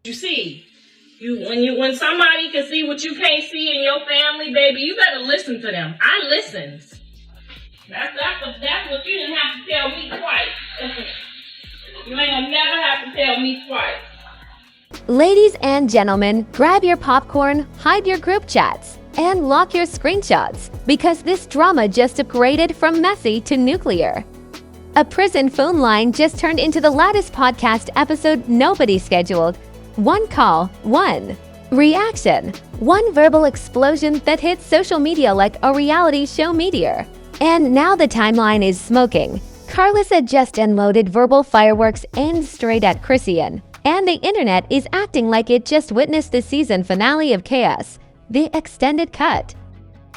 You see, when somebody can see what you can't see in your family, baby, you better listen to them. I listened. That's what you didn't have to tell me twice. You ain't gonna never have to tell me twice. Ladies and gentlemen, grab your popcorn, hide your group chats, and lock your screenshots, because this drama just upgraded from messy to nuclear. A prison phone line just turned into the latest podcast episode nobody scheduled. One call, one reaction, one verbal explosion that hit social media like a reality show meteor. And now the timeline is smoking. Karlissa just unloaded verbal fireworks aimed straight at Chrisean, and the internet is acting like it just witnessed the season finale of Chaos, the extended cut.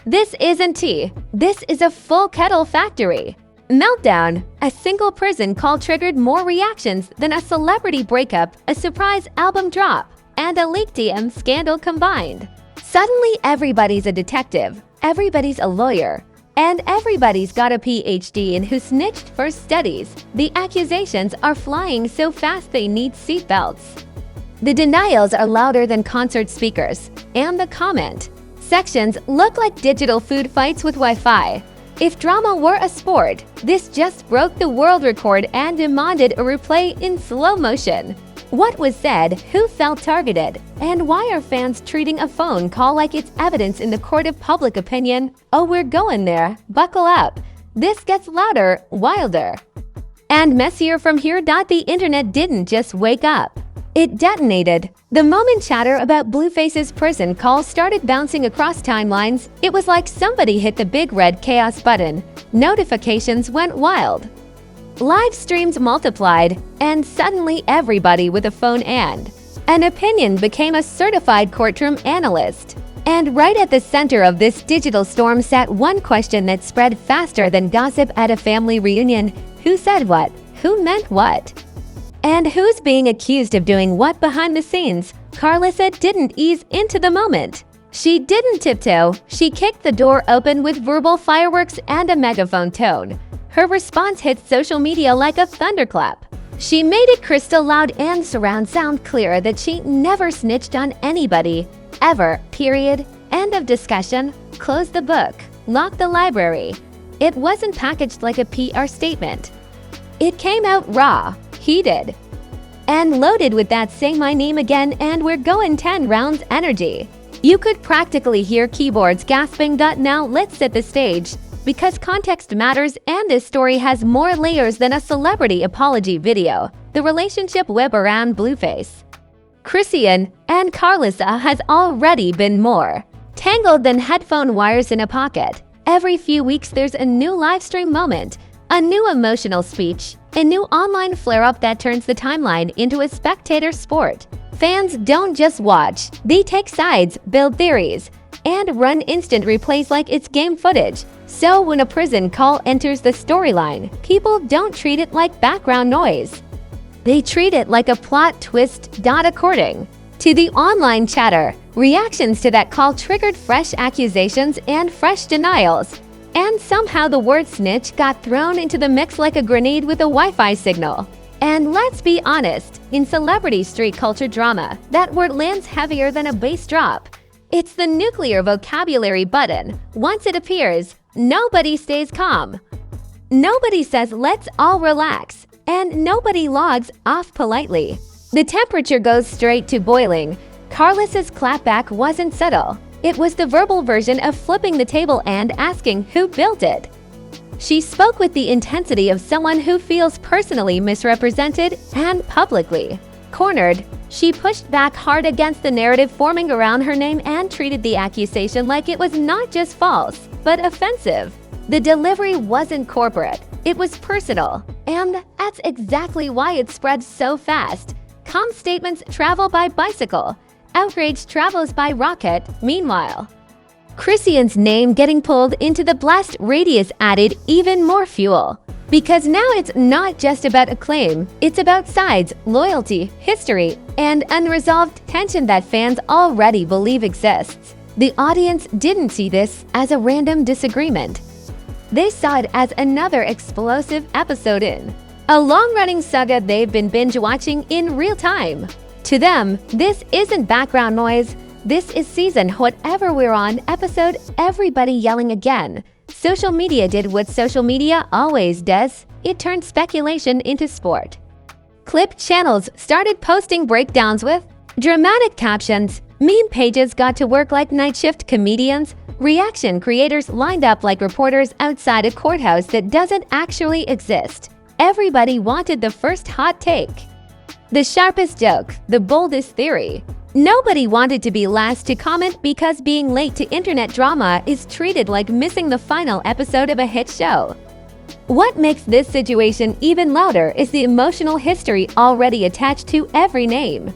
This isn't tea. This is a full kettle factory. Meltdown. A single prison call triggered more reactions than a celebrity breakup, a surprise album drop, and a leaked DM scandal combined. Suddenly everybody's a detective, everybody's a lawyer, and everybody's got a PhD in who snitched for studies. The accusations are flying so fast they need seatbelts. The denials are louder than concert speakers, and the comment sections look like digital food fights with Wi-Fi. If drama were a sport, this just broke the world record and demanded a replay in slow motion. What was said, who felt targeted, and why are fans treating a phone call like it's evidence in the court of public opinion? Oh, we're going there. Buckle up. This gets louder, wilder, and messier from here. The internet didn't just wake up. It detonated. The moment chatter about Blueface's prison call started bouncing across timelines, it was like somebody hit the big red chaos button. Notifications went wild. Live streams multiplied, and suddenly everybody with a phone and an opinion became a certified courtroom analyst. And right at the center of this digital storm sat one question that spread faster than gossip at a family reunion. Who said what? Who meant what? And who's being accused of doing what behind the scenes? Karlissa didn't ease into the moment. She didn't tiptoe. She kicked the door open with verbal fireworks and a megaphone tone. Her response hit social media like a thunderclap. She made it crystal loud and surround sound clear that she never snitched on anybody. Ever. Period. End of discussion. Close the book. Lock the library. It wasn't packaged like a PR statement. It came out raw, heated, and loaded with that "say my name again and we're going 10 rounds" energy. You could practically hear keyboards gasping. Now let's set the stage, because context matters and this story has more layers than a celebrity apology video. The relationship web around Blueface, Chrisean, and Karlissa has already been more tangled than headphone wires in a pocket. Every few weeks there's a new livestream moment, a new emotional speech, a new online flare-up that turns the timeline into a spectator sport. Fans don't just watch, they take sides, build theories, and run instant replays like it's game footage. So when a prison call enters the storyline, people don't treat it like background noise. They treat it like a plot twist. According to the online chatter, reactions to that call triggered fresh accusations and fresh denials. And somehow the word snitch got thrown into the mix like a grenade with a Wi-Fi signal. And let's be honest, in celebrity street culture drama, that word lands heavier than a bass drop. It's the nuclear vocabulary button. Once it appears, nobody stays calm. Nobody says let's all relax, and nobody logs off politely. The temperature goes straight to boiling. Karlissa's clapback wasn't subtle. It was the verbal version of flipping the table and asking who built it. She spoke with the intensity of someone who feels personally misrepresented and publicly cornered. She pushed back hard against the narrative forming around her name and treated the accusation like it was not just false, but offensive. The delivery wasn't corporate, it was personal. And that's exactly why it spread so fast. Calm statements travel by bicycle. Outrage travels by rocket. Meanwhile, Chrisean's name getting pulled into the blast radius added even more fuel. Because now it's not just about acclaim, it's about sides, loyalty, history, and unresolved tension that fans already believe exists. The audience didn't see this as a random disagreement. They saw it as another explosive episode in a long-running saga they've been binge-watching in real time. To them, this isn't background noise. This is season whatever we're on episode everybody yelling again. Social media did what social media always does. It turned speculation into sport. Clip channels started posting breakdowns with dramatic captions. Meme pages got to work like night shift comedians. Reaction creators lined up like reporters outside a courthouse that doesn't actually exist. Everybody wanted the first hot take. The sharpest joke, the boldest theory. Nobody wanted to be last to comment because being late to internet drama is treated like missing the final episode of a hit show. What makes this situation even louder is the emotional history already attached to every name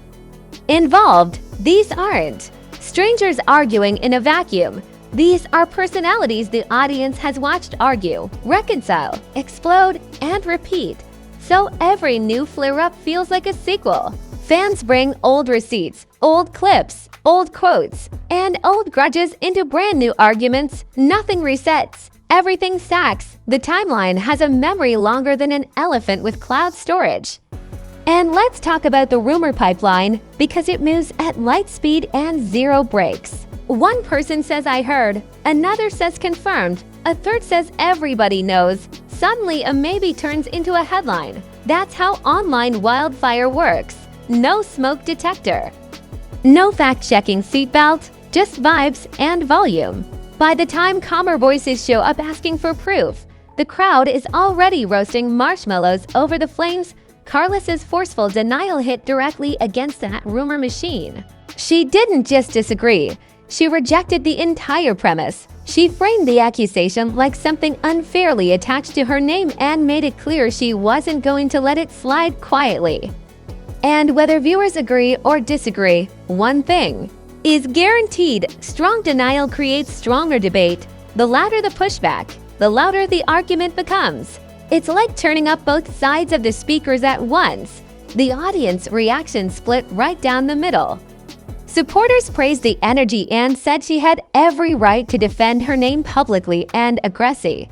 involved. These aren't strangers arguing in a vacuum. These are personalities the audience has watched argue, reconcile, explode, and repeat. So every new flare-up feels like a sequel. Fans bring old receipts, old clips, old quotes, and old grudges into brand new arguments. Nothing resets. Everything stacks. The timeline has a memory longer than an elephant with cloud storage. And let's talk about the rumor pipeline because it moves at light speed and zero breaks. One person says I heard, another says confirmed, a third says everybody knows. Suddenly a maybe turns into a headline. That's how online wildfire works. No smoke detector. No fact-checking seatbelt, just vibes and volume. By the time calmer voices show up asking for proof, the crowd is already roasting marshmallows over the flames. Karlissa's forceful denial hit directly against that rumor machine. She didn't just disagree. She rejected the entire premise. She framed the accusation like something unfairly attached to her name and made it clear she wasn't going to let it slide quietly. And whether viewers agree or disagree, one thing is guaranteed: strong denial creates stronger debate. The louder the pushback, the louder the argument becomes. It's like turning up both sides of the speakers at once. The audience reaction split right down the middle. Supporters praised the energy and said she had every right to defend her name publicly and aggressively.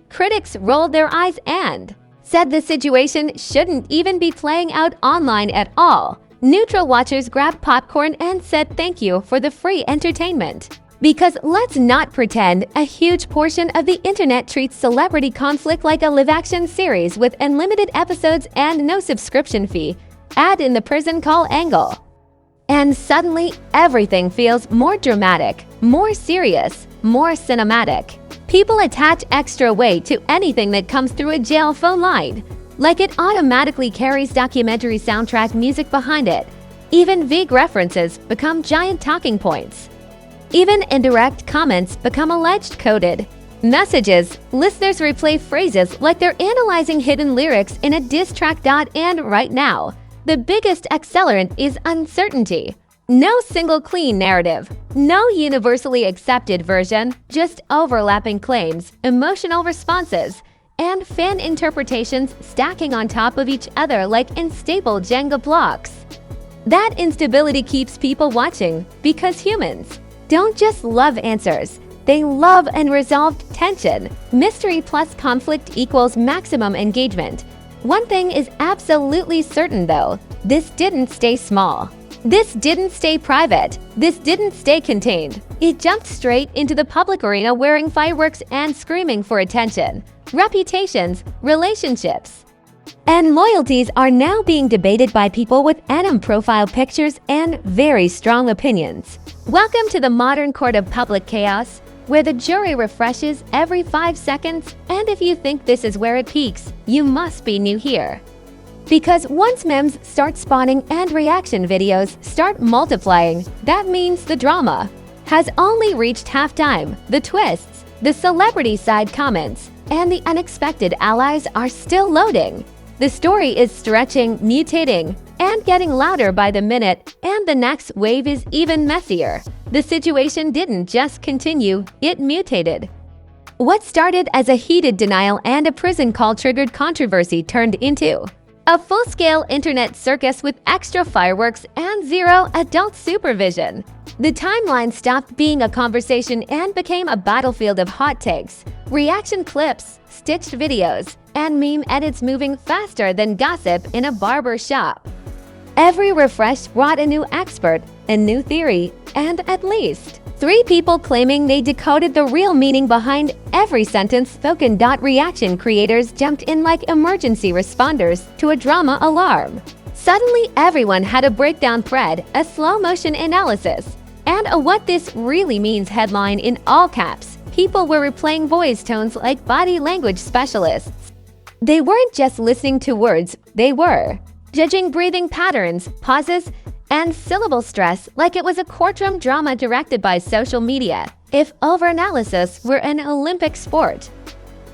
Critics rolled their eyes and said the situation shouldn't even be playing out online at all. Neutral watchers grabbed popcorn and said thank you for the free entertainment. Because let's not pretend a huge portion of the internet treats celebrity conflict like a live-action series with unlimited episodes and no subscription fee. Add in the prison call angle. And suddenly, everything feels more dramatic, more serious, more cinematic. People attach extra weight to anything that comes through a jail phone line, like it automatically carries documentary soundtrack music behind it. Even vague references become giant talking points. Even indirect comments become alleged coded messages. Listeners replay phrases like they're analyzing hidden lyrics in a diss track. And right now, the biggest accelerant is uncertainty. No single clean narrative, no universally accepted version, just overlapping claims, emotional responses, and fan interpretations stacking on top of each other like unstable Jenga blocks. That instability keeps people watching because humans don't just love answers, they love unresolved tension. Mystery plus conflict equals maximum engagement. One thing is absolutely certain though, this didn't stay small. This didn't stay private. This didn't stay contained. It jumped straight into the public arena wearing fireworks and screaming for attention. Reputations, relationships, and loyalties are now being debated by people with anim profile pictures and very strong opinions. Welcome to the modern court of public chaos, where the jury refreshes every 5 seconds, and if you think this is where it peaks, you must be new here. Because once memes start spawning and reaction videos start multiplying, that means the drama has only reached halftime. The twists, the celebrity side comments, and the unexpected allies are still loading. The story is stretching, mutating, and getting louder by the minute, and the next wave is even messier. The situation didn't just continue, it mutated. What started as a heated denial and a prison call triggered controversy turned into a full-scale internet circus with extra fireworks and zero adult supervision. The timeline stopped being a conversation and became a battlefield of hot takes, reaction clips, stitched videos, and meme edits moving faster than gossip in a barber shop. Every refresh brought a new expert, a new theory, and at least 3 people claiming they decoded the real meaning behind every sentence spoken. Reaction creators jumped in like emergency responders to a drama alarm. Suddenly, everyone had a breakdown thread, a slow-motion analysis, and a "what this really means" headline in all caps. People were replaying voice tones like body language specialists. They weren't just listening to words, they were judging breathing patterns, pauses, and syllable stress like it was a courtroom drama directed by social media, if overanalysis were an Olympic sport.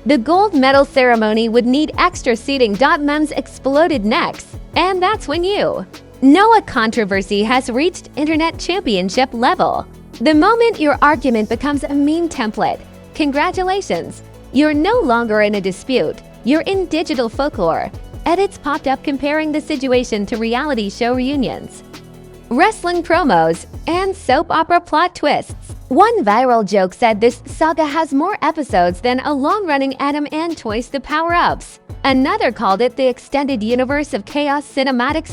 The gold medal ceremony would need extra seating. Memes exploded next, and that's when you know a controversy has reached internet championship level. The moment your argument becomes a meme template, congratulations, you're no longer in a dispute, you're in digital folklore. Edits popped up comparing the situation to reality show reunions, wrestling promos, and soap opera plot twists. One viral joke said this saga has more episodes than a long-running Adam and Toys The Power-Ups. Another called it the extended universe of Chaos Cinematic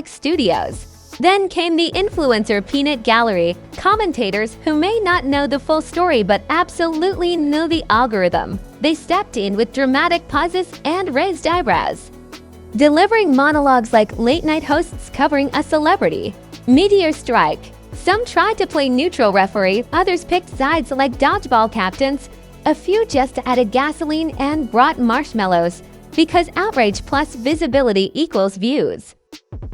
Studios. Then came the influencer peanut gallery, commentators who may not know the full story but absolutely know the algorithm. They stepped in with dramatic pauses and raised eyebrows, delivering monologues like late-night hosts covering a celebrity. Meteor strike. Some tried to play neutral referee, others picked sides like dodgeball captains. A few just added gasoline and brought marshmallows, because outrage plus visibility equals views.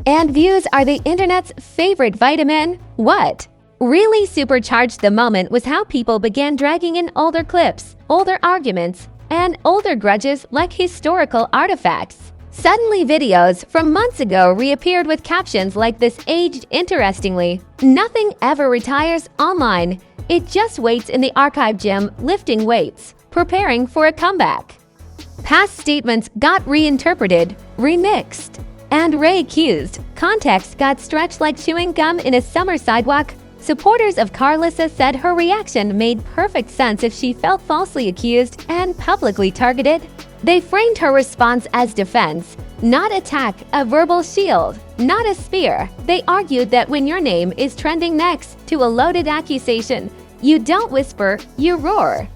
And views are the internet's favorite vitamin. What really supercharged the moment was how people began dragging in older clips, older arguments, and older grudges like historical artifacts. Suddenly, videos from months ago reappeared with captions like "This aged interestingly." Nothing ever retires online. It just waits in the archive gym, lifting weights, preparing for a comeback. Past statements got reinterpreted, remixed, and reaccused. Context got stretched like chewing gum in a summer sidewalk. Supporters of Karlissa said her reaction made perfect sense if she felt falsely accused and publicly targeted. They framed her response as defense, not attack, a verbal shield, not a spear. They argued that when your name is trending next to a loaded accusation, you don't whisper, you roar.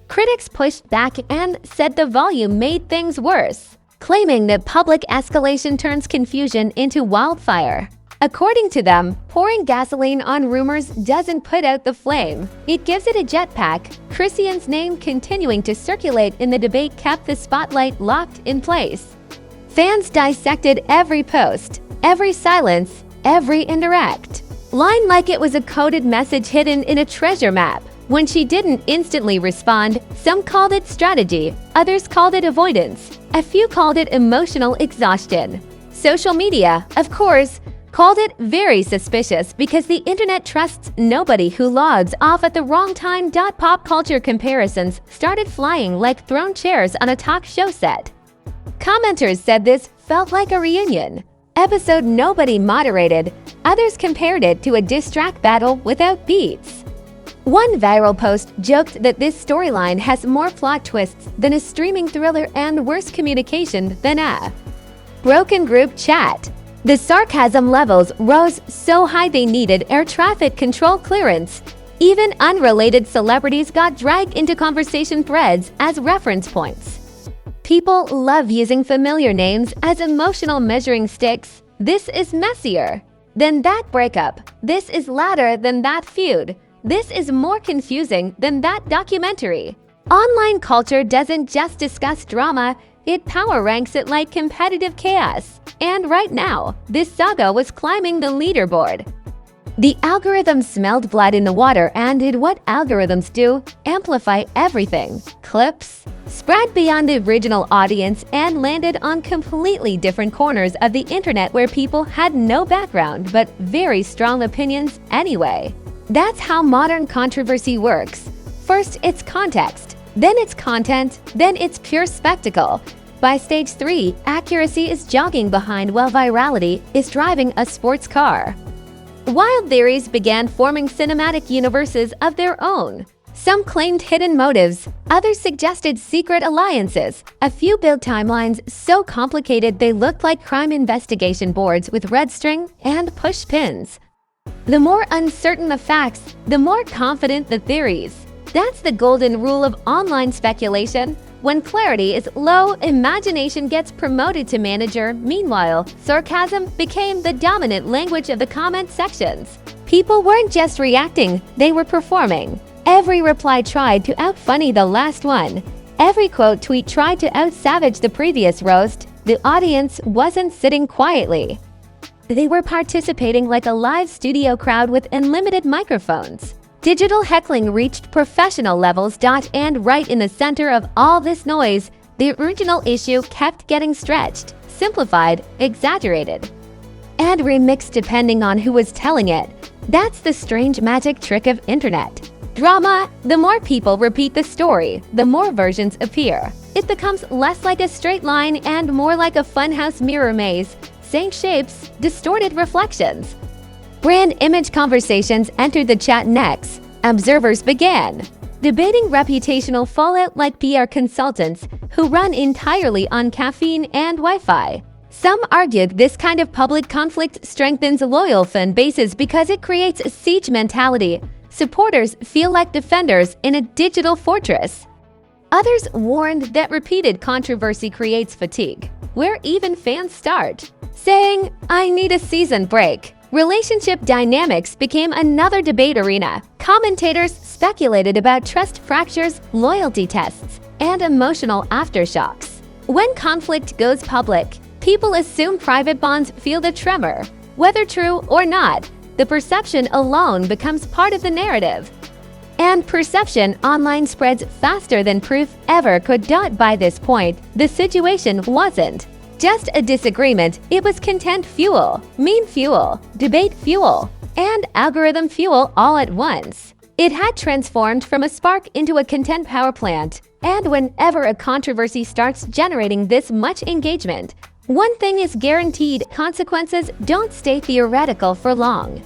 Critics pushed back and said the volume made things worse, claiming that public escalation turns confusion into wildfire. According to them, pouring gasoline on rumors doesn't put out the flame. It gives it a jetpack. Chrisean's name continuing to circulate in the debate kept the spotlight locked in place. Fans dissected every post, every silence, every indirect line like it was a coded message hidden in a treasure map. When she didn't instantly respond, some called it strategy, others called it avoidance, a few called it emotional exhaustion. Social media, of course, called it very suspicious because the internet trusts nobody who logs off at the wrong time. Pop culture comparisons started flying like thrown chairs on a talk show set. Commenters said this felt like a reunion episode nobody moderated. Others compared it to a diss track battle without beats. One viral post joked that this storyline has more plot twists than a streaming thriller and worse communication than a broken group chat. The sarcasm levels rose so high they needed air traffic control clearance. Even unrelated celebrities got dragged into conversation threads as reference points. People love using familiar names as emotional measuring sticks. This is messier than that breakup. This is louder than that feud. This is more confusing than that documentary. Online culture doesn't just discuss drama, it power ranks it like competitive chaos. And right now, this saga was climbing the leaderboard. The algorithm smelled blood in the water and did what algorithms do: amplify everything. Clips spread beyond the original audience and landed on completely different corners of the internet where people had no background but very strong opinions anyway. That's how modern controversy works. First, it's context, then it's content, then it's pure spectacle. By stage 3, accuracy is jogging behind while virality is driving a sports car. Wild theories began forming cinematic universes of their own. Some claimed hidden motives, others suggested secret alliances. A few built timelines so complicated they looked like crime investigation boards with red string and push pins. The more uncertain the facts, the more confident the theories. That's the golden rule of online speculation. When clarity is low, imagination gets promoted to manager. Meanwhile, sarcasm became the dominant language of the comment sections. People weren't just reacting, they were performing. Every reply tried to out-funny the last one. Every quote tweet tried to out-savage the previous roast. The audience wasn't sitting quietly. They were participating like a live studio crowd with unlimited microphones. Digital heckling reached professional levels. And right in the center of all this noise, the original issue kept getting stretched, simplified, exaggerated, and remixed depending on who was telling it. That's the strange magic trick of internet drama. The more people repeat the story, the more versions appear. It becomes less like a straight line and more like a funhouse mirror maze. Same shapes, distorted reflections. Brand image conversations entered the chat next. Observers began debating reputational fallout like PR consultants who run entirely on caffeine and Wi-Fi. Some argued this kind of public conflict strengthens loyal fan bases because it creates a siege mentality. Supporters feel like defenders in a digital fortress. Others warned that repeated controversy creates fatigue, where even fans start saying, "I need a season break." Relationship dynamics became another debate arena. Commentators speculated about trust fractures, loyalty tests, and emotional aftershocks. When conflict goes public, people assume private bonds feel the tremor. Whether true or not, the perception alone becomes part of the narrative. And perception online spreads faster than proof ever could. By this point, the situation wasn't just a disagreement, it was content fuel, meme fuel, debate fuel, and algorithm fuel all at once. It had transformed from a spark into a content power plant. And whenever a controversy starts generating this much engagement, one thing is guaranteed: consequences don't stay theoretical for long.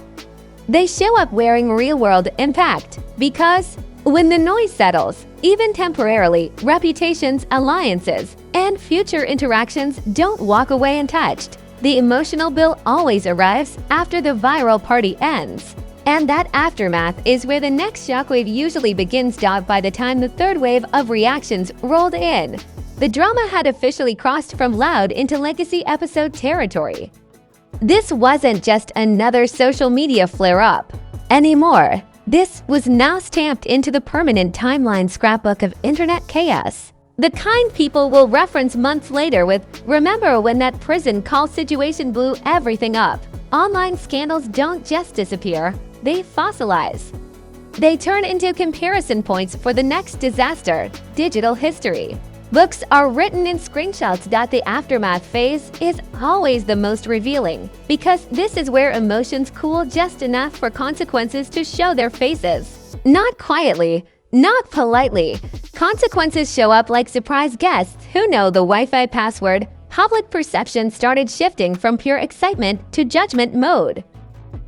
They show up wearing real-world impact. Because when the noise settles, even temporarily, reputations, alliances, and future interactions don't walk away untouched. The emotional bill always arrives after the viral party ends. And that aftermath is where the next shockwave usually begins. By the time the third wave of reactions rolled in, the drama had officially crossed from loud into legacy episode territory. This wasn't just another social media flare-up anymore. This was now stamped into the permanent timeline scrapbook of internet chaos. The kind people will reference months later with, "Remember when that prison call situation blew everything up?" Online scandals don't just disappear, they fossilize. They turn into comparison points for the next disaster. Digital history books are written in screenshots. The aftermath phase is always the most revealing, because this is where emotions cool just enough for consequences to show their faces. Not quietly, not politely. Consequences show up like surprise guests who know the Wi-Fi password. Public perception started shifting from pure excitement to judgment mode.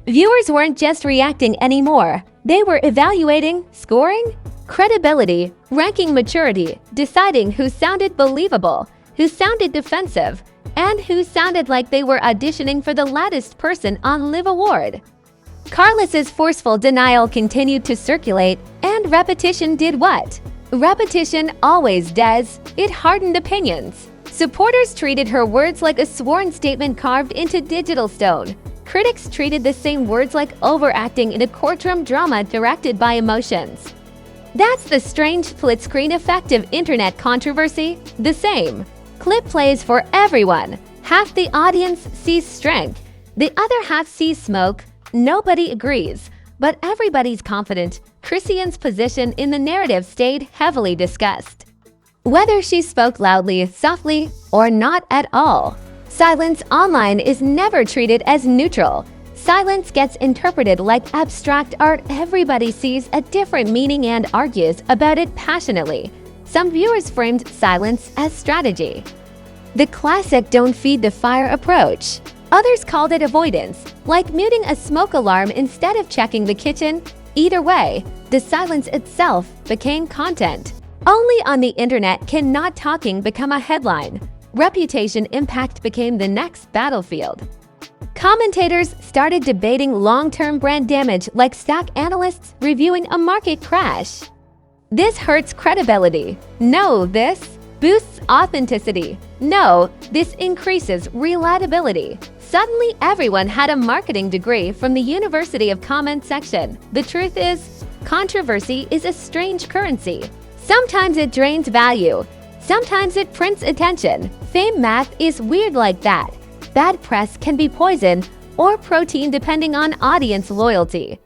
Viewers weren't just reacting anymore. They were evaluating, scoring credibility, ranking maturity, deciding who sounded believable, who sounded defensive, and who sounded like they were auditioning for the loudest person on Live Award. Karlissa's forceful denial continued to circulate, and repetition did what? Repetition always does. It hardened opinions. Supporters treated her words like a sworn statement carved into digital stone. Critics treated the same words like overacting in a courtroom drama directed by emotions. That's the strange split-screen effect of internet controversy. The same clip plays for everyone. Half the audience sees strength, the other half sees smoke. Nobody agrees, but everybody's confident. Chrisean's position in the narrative stayed heavily discussed. Whether she spoke loudly, softly, or not at all, silence online is never treated as neutral. Silence gets interpreted like abstract art. Everybody sees a different meaning and argues about it passionately. Some viewers framed silence as strategy. The classic "don't feed the fire" approach. Others called it avoidance, like muting a smoke alarm instead of checking the kitchen. Either way, The silence itself became content. Only on the internet can not talking become a headline. Reputation impact became the next battlefield. Commentators started debating long-term brand damage like stock analysts reviewing a market crash. This hurts credibility. No, this boosts authenticity. No, this increases relatability. Suddenly, everyone had a marketing degree from the University of Comment section. The truth is, controversy is a strange currency. Sometimes it drains value. Sometimes it prints attention. Fame math is weird like that. Bad press can be poison or protein depending on audience loyalty.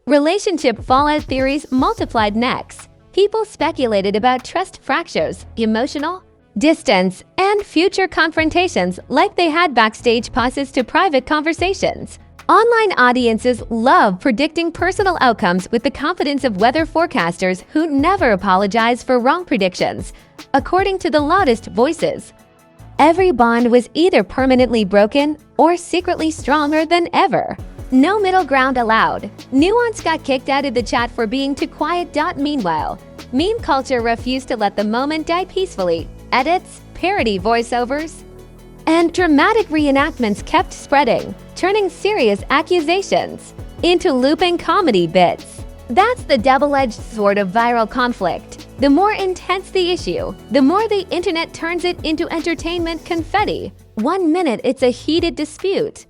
Relationship fallout theories multiplied next. People speculated about trust fractures, emotional distance, and future confrontations like they had backstage passes to private conversations. Online audiences love predicting personal outcomes with the confidence of weather forecasters who never apologize for wrong predictions, according to the loudest voices. Every bond was either permanently broken or secretly stronger than ever. No middle ground allowed. Nuance got kicked out of the chat for being too quiet. Meanwhile, meme culture refused to let the moment die peacefully. Edits, parody voiceovers, and dramatic reenactments kept spreading, turning serious accusations into looping comedy bits. That's the double-edged sword of viral conflict. The more intense the issue, the more the internet turns it into entertainment confetti. 1 minute it's a heated dispute.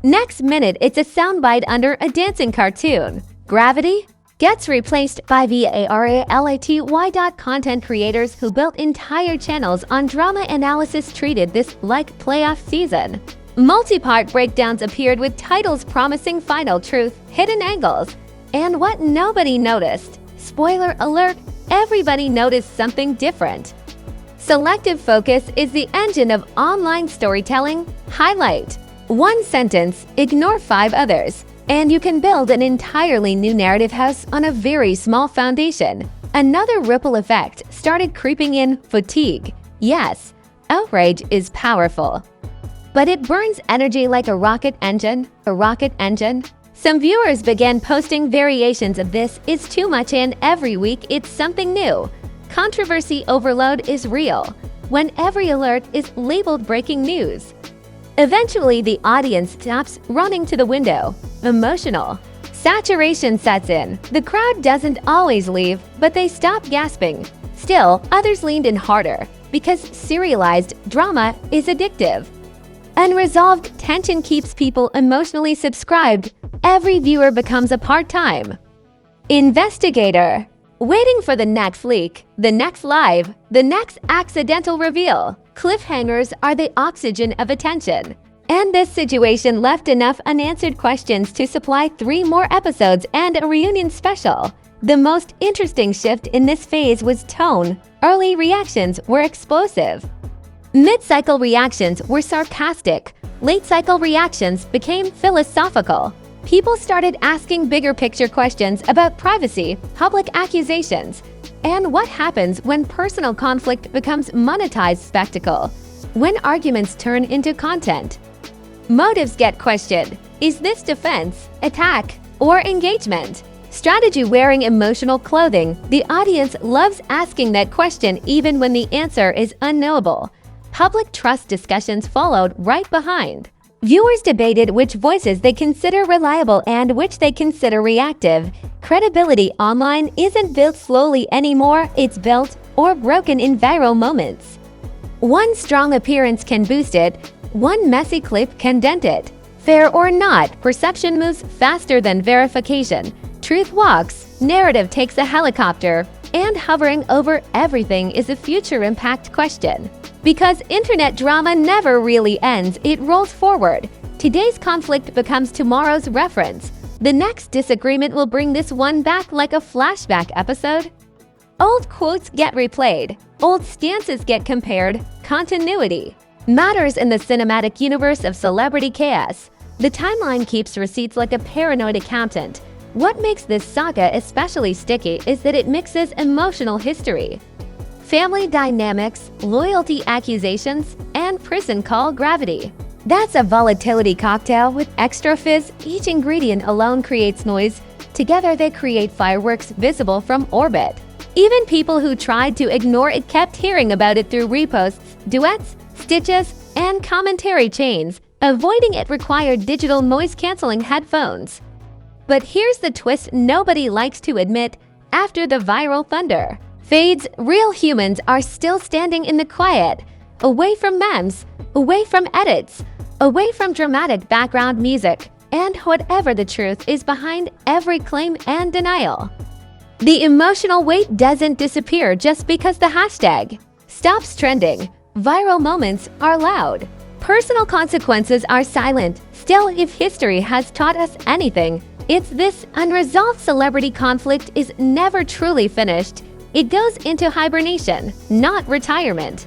Next minute it's a soundbite under a dancing cartoon. Gravity gets replaced by VARALATY. Content creators who built entire channels on drama analysis treated this like playoff season. Multi-part breakdowns appeared with titles promising final truth, hidden angles, and what nobody noticed. Spoiler alert, everybody noticed something different. Selective focus is the engine of online storytelling. Highlight one sentence, ignore 5 others, and you can build an entirely new narrative house on a very small foundation. Another ripple effect started creeping in: fatigue. Yes, outrage is powerful, but it burns energy like a rocket engine. Some viewers began posting variations of "this is too much" and every week it's something new. Controversy overload is real when every alert is labeled breaking news. Eventually, the audience stops running to the window. Emotional saturation sets in. The crowd doesn't always leave, but they stop gasping. Still, others leaned in harder because serialized drama is addictive. Unresolved tension keeps people emotionally subscribed. Every viewer becomes a part-time investigator, waiting for the next leak, the next live, the next accidental reveal. Cliffhangers are the oxygen of attention. And this situation left enough unanswered questions to supply 3 more episodes and a reunion special. The most interesting shift in this phase was tone. Early reactions were explosive. Mid-cycle reactions were sarcastic. Late-cycle reactions became philosophical. People started asking bigger picture questions about privacy, public accusations, and what happens when personal conflict becomes monetized spectacle, when arguments turn into content. Motives get questioned. Is this defense, attack, or engagement? Strategy wearing emotional clothing. The audience loves asking that question even when the answer is unknowable. Public trust discussions followed right behind. Viewers debated which voices they consider reliable and which they consider reactive. Credibility online isn't built slowly anymore, it's built or broken in viral moments. One strong appearance can boost it, one messy clip can dent it. Fair or not, perception moves faster than verification. Truth walks, narrative takes a helicopter, and hovering over everything is a future impact question. Because internet drama never really ends, it rolls forward. Today's conflict becomes tomorrow's reference. The next disagreement will bring this one back like a flashback episode. Old quotes get replayed. Old stances get compared. Continuity matters in the cinematic universe of celebrity chaos. The timeline keeps receipts like a paranoid accountant. What makes this saga especially sticky is that it mixes emotional history, family dynamics, loyalty accusations, and prison call gravity. That's a volatility cocktail with extra fizz. Each ingredient alone creates noise, Together they create fireworks visible from orbit. Even people who tried to ignore it kept hearing about it through reposts, duets, stitches, and commentary chains. Avoiding it required digital noise-canceling headphones. But here's the twist nobody likes to admit. After the viral thunder fades, real humans are still standing in the quiet, away from memes, away from edits, away from dramatic background music, and whatever the truth is behind every claim and denial. The emotional weight doesn't disappear just because the hashtag stops trending. Viral moments are loud. Personal consequences are silent. Still, if history has taught us anything, it's this: unresolved celebrity conflict is never truly finished. It goes into hibernation, not retirement.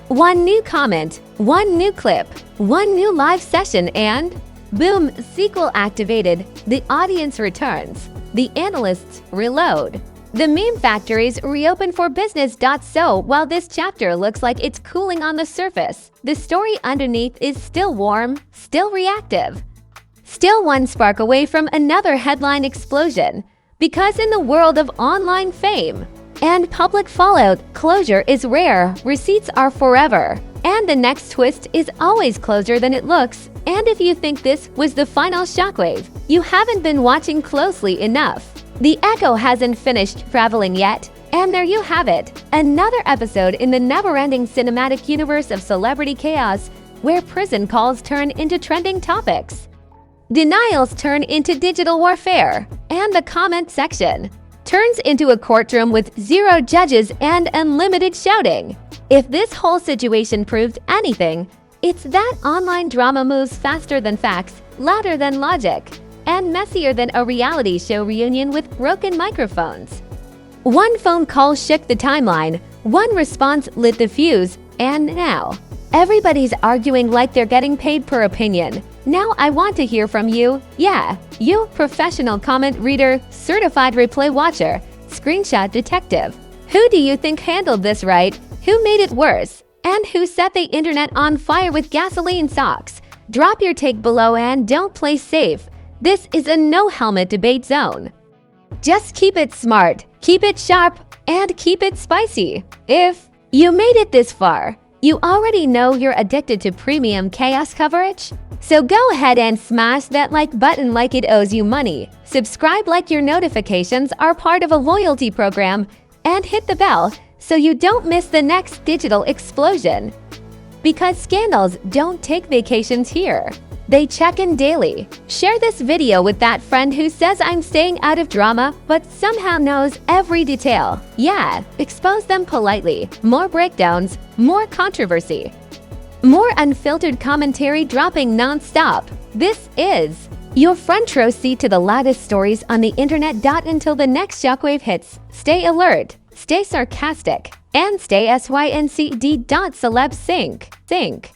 One new comment, one new clip, one new live session, and boom, sequel activated. The audience returns. The analysts reload. The meme factories reopen for business. So while this chapter looks like it's cooling on the surface, the story underneath is still warm, still reactive. Still one spark away from another headline explosion. Because in the world of online fame and public fallout, closure is rare, receipts are forever. And the next twist is always closer than it looks. And if you think this was the final shockwave, you haven't been watching closely enough. The echo hasn't finished traveling yet. And there you have it, another episode in the never-ending cinematic universe of celebrity chaos, where prison calls turn into trending topics, denials turn into digital warfare, and the comment section turns into a courtroom with zero judges and unlimited shouting. If this whole situation proved anything, it's that online drama moves faster than facts, louder than logic, and messier than a reality show reunion with broken microphones. One phone call shook the timeline, one response lit the fuse, and now everybody's arguing like they're getting paid per opinion. Now I want to hear from you. Yeah, you professional comment reader, certified replay watcher, screenshot detective. Who do you think handled this right? Who made it worse? And who set the internet on fire with gasoline socks? Drop your take below and don't play safe. This is a no-helmet debate zone. Just keep it smart, keep it sharp, and keep it spicy. If you made it this far, you already know you're addicted to premium chaos coverage. So go ahead and smash that like button like it owes you money. Subscribe like your notifications are part of a loyalty program, and hit the bell so you don't miss the next digital explosion. Because scandals don't take vacations here. They check in daily. Share this video with that friend who says I'm staying out of drama but somehow knows every detail. Yeah, expose them politely. More breakdowns, more controversy, more unfiltered commentary dropping non-stop. This is your front row seat to the loudest stories on the internet. Until the next shockwave hits, stay alert, stay sarcastic, and stay SYNCD. Celeb sync.